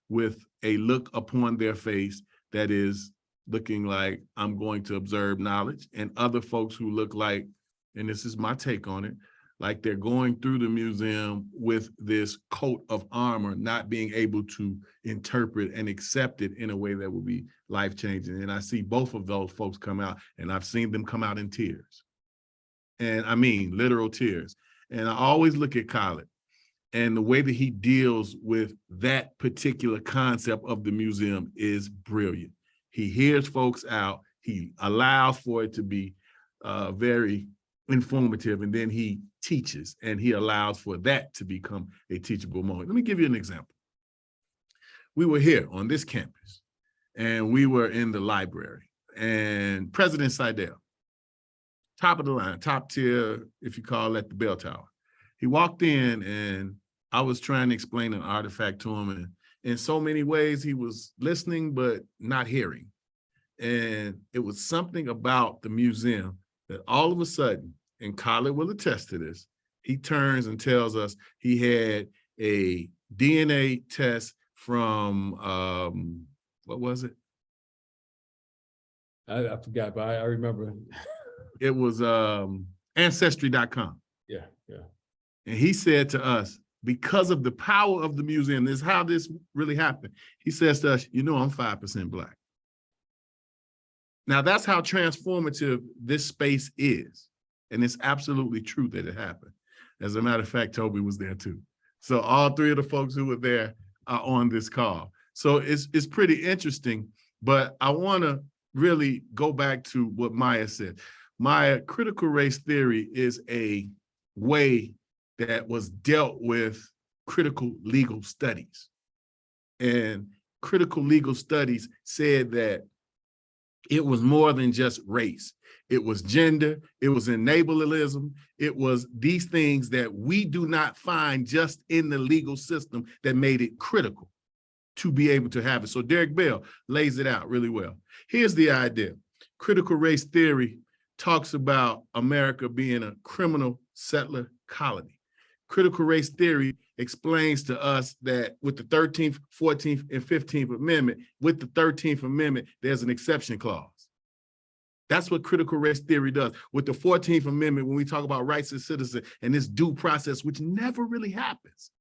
with a look upon their face that is looking like I'm going to observe knowledge, and other folks who look like, and this is my take on it, like they're going through the museum with this coat of armor, not being able to interpret and accept it in a way that will be life-changing. And I see both of those folks come out, and I've seen them come out in tears. And I mean, literal tears. And I always look at Khalid and the way that he deals with that particular concept of the museum is brilliant. He hears folks out, he allows for it to be very informative, and then he teaches and he allows for that to become a teachable moment. Let me give you an example. We were here on this campus and we were in the library, and President Seidel, top of the line, top tier, if you call that the bell tower, he walked in and I was trying to explain an artifact to him, and in so many ways he was listening but not hearing. And it was something about the museum that all of a sudden, and Khalid will attest to this, he turns and tells us he had a DNA test from, what was it? I forgot, but I remember. It was Ancestry.com. Yeah. And he said to us, because of the power of the museum, this is how this really happened. He says to us, you know, I'm 5% Black. Now that's how transformative this space is. And it's absolutely true that it happened. As a matter of fact, Toby was there too. So all three of the folks who were there are on this call. So it's pretty interesting, but I wanna really go back to what Maya said. Maya, critical race theory is a way that was dealt with critical legal studies. And critical legal studies said that it was more than just race. It was gender, it was enableism, it was these things that we do not find just in the legal system that made it critical to be able to have it. So Derek Bell lays it out really well. Here's the idea. Critical race theory talks about America being a criminal settler colony. Critical race theory explains to us that with the 13th, 14th, and 15th Amendment, with the 13th Amendment, there's an exception clause. That's what critical race theory does. With the 14th Amendment, when we talk about rights of citizens and this due process, which never really happens.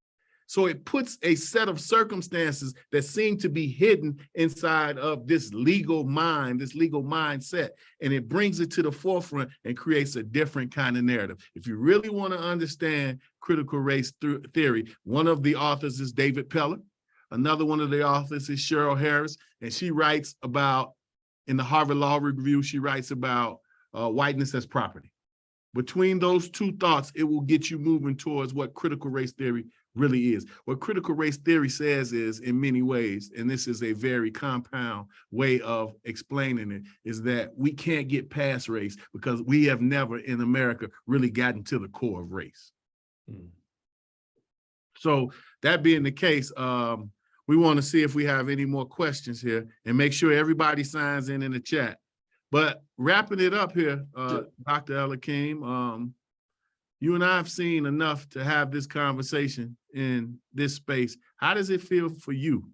So it puts a set of circumstances that seem to be hidden inside of this legal mind, this legal mindset, and it brings it to the forefront and creates a different kind of narrative. If you really want to understand critical race theory, one of the authors is David Peller. Another one of the authors is Cheryl Harris, and she writes about, in the Harvard Law Review, she writes about whiteness as property. Between those two thoughts, it will get you moving towards what critical race theory really is. What critical race theory says is, in many ways, and this is a very compound way of explaining it, is that we can't get past race because we have never in America really gotten to the core of race. So that being the case, we want to see if we have any more questions here and make sure everybody signs in the chat. But wrapping it up here, Dr. el-Hakim, you and I have seen enough to have this conversation in this space. How does it feel for you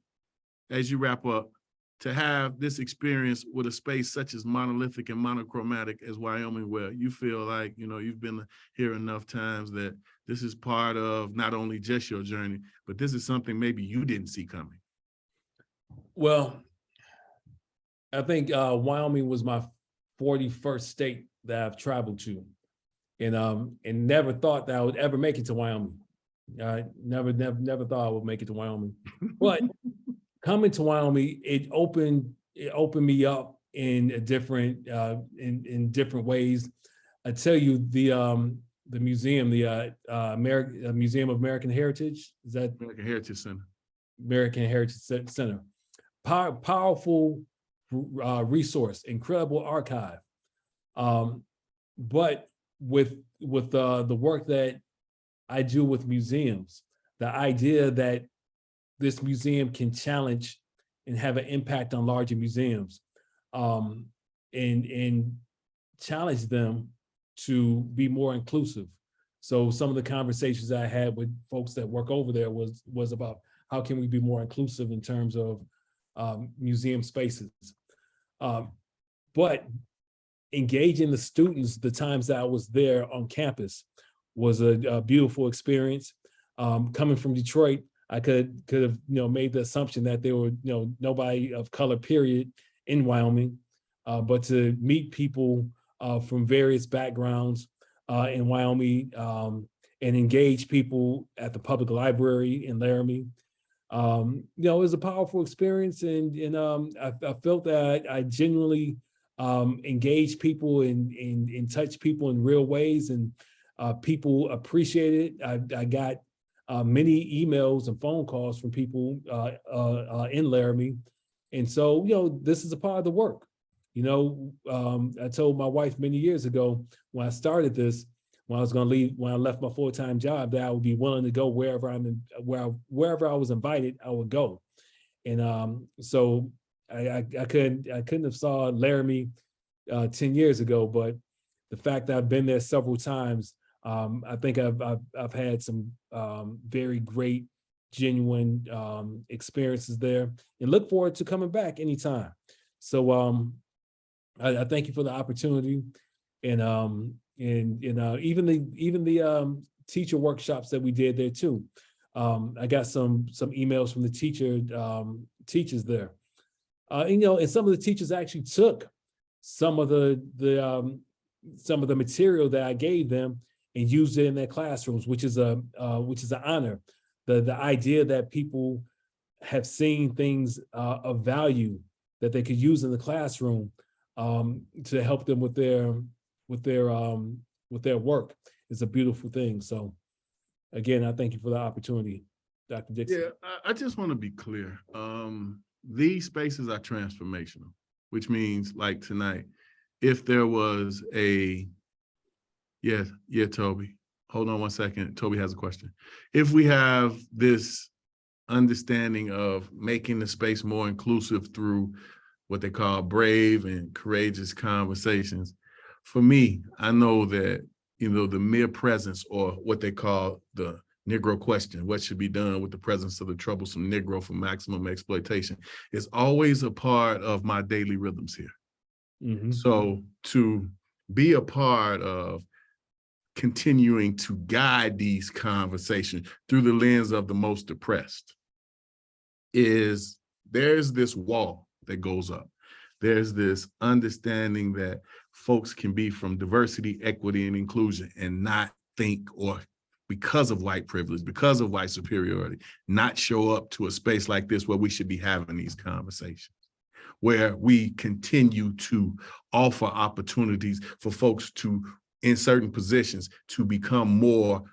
as you wrap up to have this experience with a space such as monolithic and monochromatic as Wyoming, where you feel like, you know, you've been here enough times that this is part of not only just your journey, but this is something maybe you didn't see coming? Well, I think Wyoming was my 41st state that I've traveled to. And never thought that I would ever make it to Wyoming. I never thought I would make it to Wyoming. But coming to Wyoming, it opened me up in a different in different ways. I tell you, the museum, the Museum of American Heritage, is that American Heritage Center? American Heritage Center, powerful resource, incredible archive, but with the work that I do with museums, the idea that this museum can challenge and have an impact on larger museums, and challenge them to be more inclusive. So some of the conversations I had with folks that work over there was about how can we be more inclusive in terms of museum spaces. But engaging the students, the times that I was there on campus, was a beautiful experience. Coming from Detroit, I could have made the assumption that there were nobody of color period in Wyoming, but to meet people from various backgrounds in Wyoming and engage people at the public library in Laramie, it was a powerful experience, and I felt that I genuinely engaged people and touched people in real ways, and people appreciated it. I got many emails and phone calls from people in Laramie, and so this is a part of the work. I told my wife many years ago when I started this, when I was going to leave, when I left my full-time job, that I would be willing to go wherever wherever I was invited, I would go. And so I couldn't have saw Laramie 10 years ago, but the fact that I've been there several times, I think I've had some very great, genuine experiences there, and look forward to coming back anytime. So I thank you for the opportunity, and even the teacher workshops that we did there too. I got some emails from the teachers there, and some of the teachers actually took some of the material that I gave them and used it in their classrooms, which is an honor. The idea that people have seen things of value that they could use in the classroom to help them with their work is a beautiful thing. So again, I thank you for the opportunity, Dr. Dixon. Yeah, I just want to be clear. These spaces are transformational, which means like tonight, if there was Toby, hold on one second. Toby has a question. If we have this understanding of making the space more inclusive through what they call brave and courageous conversations, for me, I know that, the mere presence, or what they call the Negro question, what should be done with the presence of the troublesome Negro for maximum exploitation, is always a part of my daily rhythms here. Mm-hmm. So to be a part of continuing to guide these conversations through the lens of the most oppressed there's this wall that goes up. There's this understanding that folks can be from diversity, equity, and inclusion and not think, or because of white privilege, because of white superiority, not show up to a space like this where we should be having these conversations, where we continue to offer opportunities for folks to, in certain positions, to become more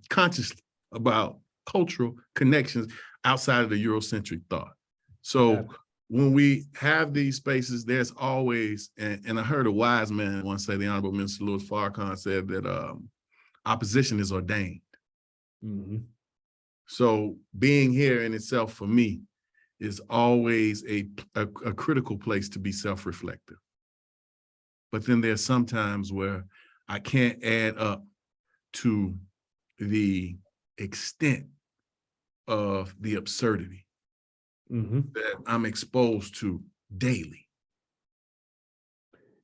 conscious about cultural connections outside of the Eurocentric thought. So when we have these spaces, there's always, and I heard a wise man once say, the Honorable Minister Louis Farrakhan said that opposition is ordained. Mm-hmm. So being here in itself, for me, is always a critical place to be self-reflective. But then there's some times where I can't add up to the extent of the absurdity that I'm exposed to daily.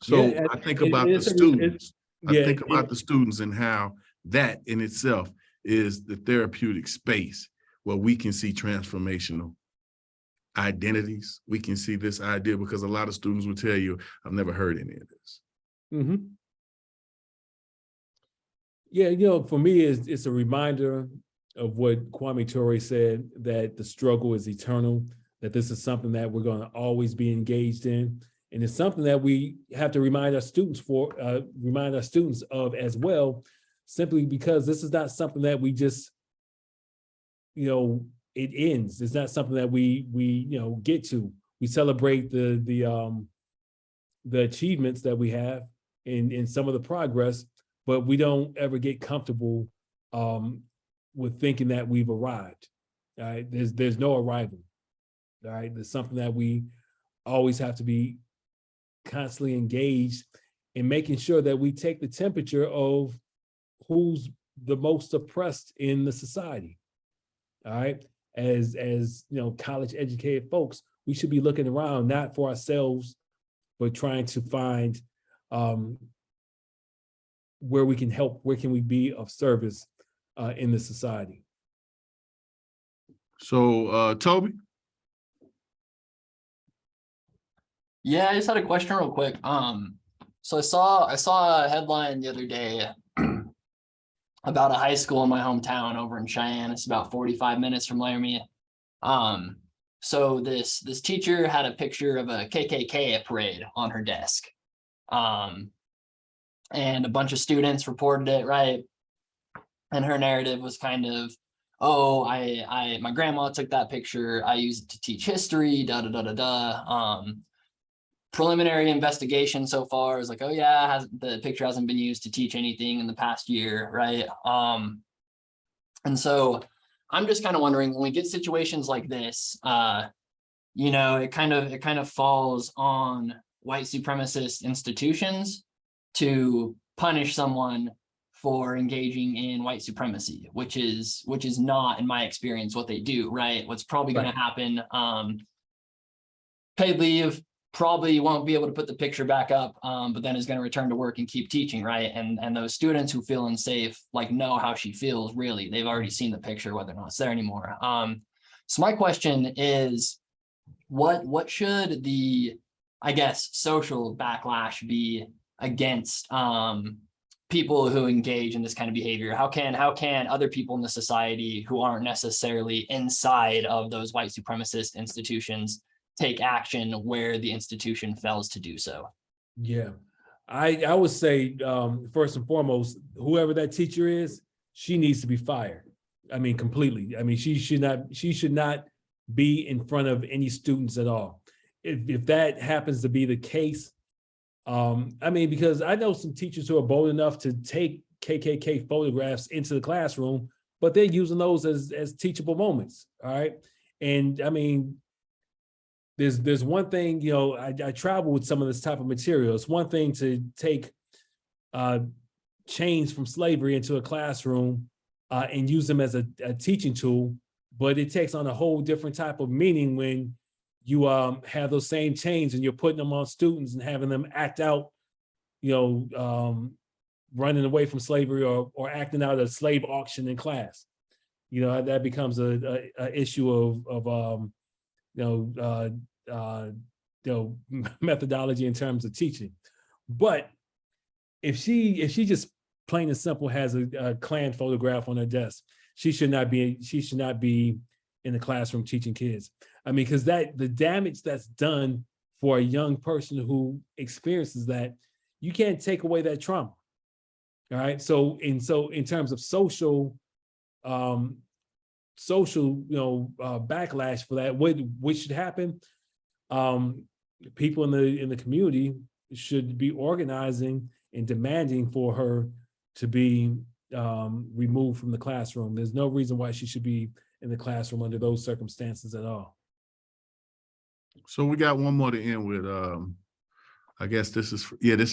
So Yeah, I think about the students. I think about the students and how that in itself is the therapeutic space where we can see transformational identities. We can see this idea, because a lot of students will tell you, I've never heard any of this. Mm-hmm. Yeah, for me, it's a reminder of what Kwame Ture said, that the struggle is eternal, that this is something that we're going to always be engaged in. And it's something that we have to remind our students of as well, simply because this is not something that we just, it ends. It's not something that we get to. We celebrate the achievements that we have in some of the progress, but we don't ever get comfortable with thinking that we've arrived. All right, there's no arrival. All right, there's something that we always have to be constantly engaged in, making sure that we take the temperature of who's the most oppressed in the society. All right, as college educated folks, we should be looking around, not for ourselves, but trying to find where we can help, where can we be of service in the society. So, Toby? Yeah, I just had a question real quick. So I saw a headline the other day about a high school in my hometown over in Cheyenne. It's about 45 minutes from Laramie. So this teacher had a picture of a KKK parade on her desk. And a bunch of students reported it, right? And her narrative was kind of, oh, my grandma took that picture. I used it to teach history, da da da da da. Preliminary investigation so far is like, oh yeah, the picture hasn't been used to teach anything in the past year, right? And so I'm just kind of wondering, when we get situations like this, you know, it kind of falls on white supremacist institutions to punish someone for engaging in white supremacy, which is not, in my experience, what they do, right? What's probably going to happen, paid leave, probably won't be able to put the picture back up, but then is going to return to work and keep teaching, right? And those students who feel unsafe, like, know how she feels, really. They've already seen the picture, whether or not it's there anymore. So my question is, what should the, I guess, social backlash be against people who engage in this kind of behavior? How can other people in the society who aren't necessarily inside of those white supremacist institutions take action where the institution fails to do so? Yeah, I would say, first and foremost, whoever that teacher is, she needs to be fired. I mean, completely. I mean, she should not be in front of any students at all. If that happens to be the case, I mean, because I know some teachers who are bold enough to take KKK photographs into the classroom, but they're using those as teachable moments. All right. And I mean, there's one thing, you know, I travel with some of this type of material. It's one thing to take chains from slavery into a classroom and use them as a teaching tool, but it takes on a whole different type of meaning when you have those same chains and you're putting them on students and having them act out, you know, running away from slavery or acting out a slave auction in class. You know, that becomes a issue of methodology in terms of teaching. But if she just plain and simple has a Klan photograph on her desk, she should not be in the classroom teaching kids. I mean, because the damage that's done for a young person who experiences that, you can't take away that trauma. All right. So in terms of social backlash for that, what should happen? People in the community should be organizing and demanding for her to be removed from the classroom. There's no reason why she should be in the classroom under those circumstances at all. So we got one more to end with. I guess this is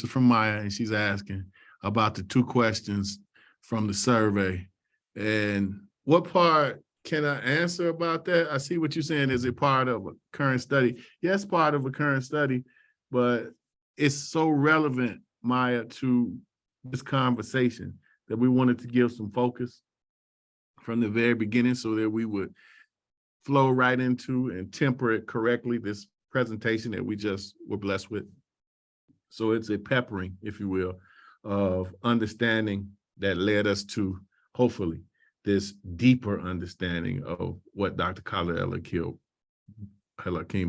from Maya, and she's asking about the 2 questions from the survey. And what part can I answer about that? I see what you're saying. Is it part of a current study? Yes, part of a current study, but it's so relevant, Maya, to this conversation that we wanted to give some focus from the very beginning so that we would flow right into and temper it correctly, this presentation that we just were blessed with. So it's a peppering, if you will, of understanding that led us to, hopefully, this deeper understanding of what Dr. Khalid el-Hakim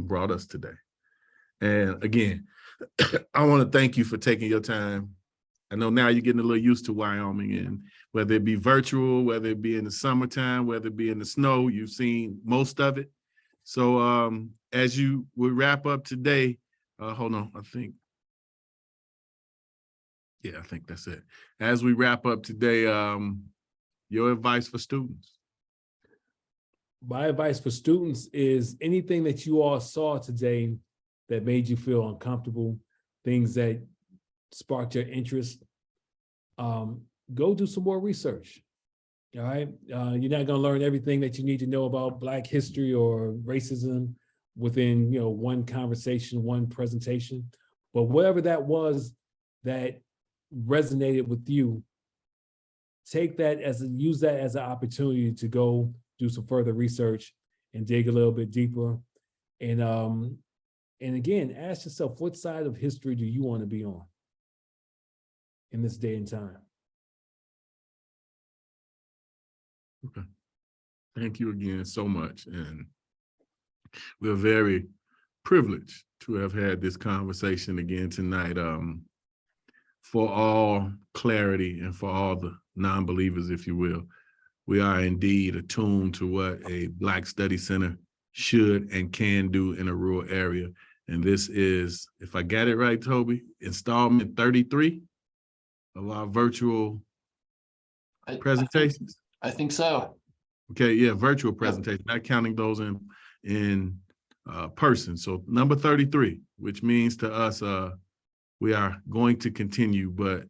brought us today. And again, I want to thank you for taking your time. I know now you're getting a little used to Wyoming, and whether it be virtual, whether it be in the summertime, whether it be in the snow, you've seen most of it. So as you would wrap up today, hold on, I think that's it. As we wrap up today, your advice for students. My advice for students is anything that you all saw today that made you feel uncomfortable, things that sparked your interest, go do some more research. All right. You're not going to learn everything that you need to know about Black history or racism within, one conversation, one presentation. But whatever that was that resonated with you, take that use that as an opportunity to go do some further research and dig a little bit deeper. And again, ask yourself, what side of history do you want to be on in this day and time? Okay. Thank you again so much. And we're very privileged to have had this conversation again tonight. For all clarity and for all the non-believers, if you will, we are indeed attuned to what a Black Study Center should and can do in a rural area. And this is, if I got it right, Toby, installment 33 of our virtual presentations. I think so. Okay, yeah, virtual presentation, not counting those in person. So number 33, which means to us, we are going to continue, but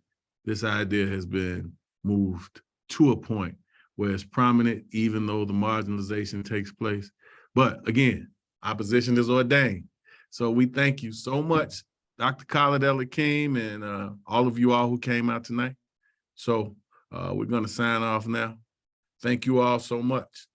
this idea has been moved to a point where it's prominent, even though the marginalization takes place. But again, opposition is ordained. So we thank you so much, Dr. Khalid el-Hakim, and all of you all who came out tonight. So we're going to sign off now. Thank you all so much.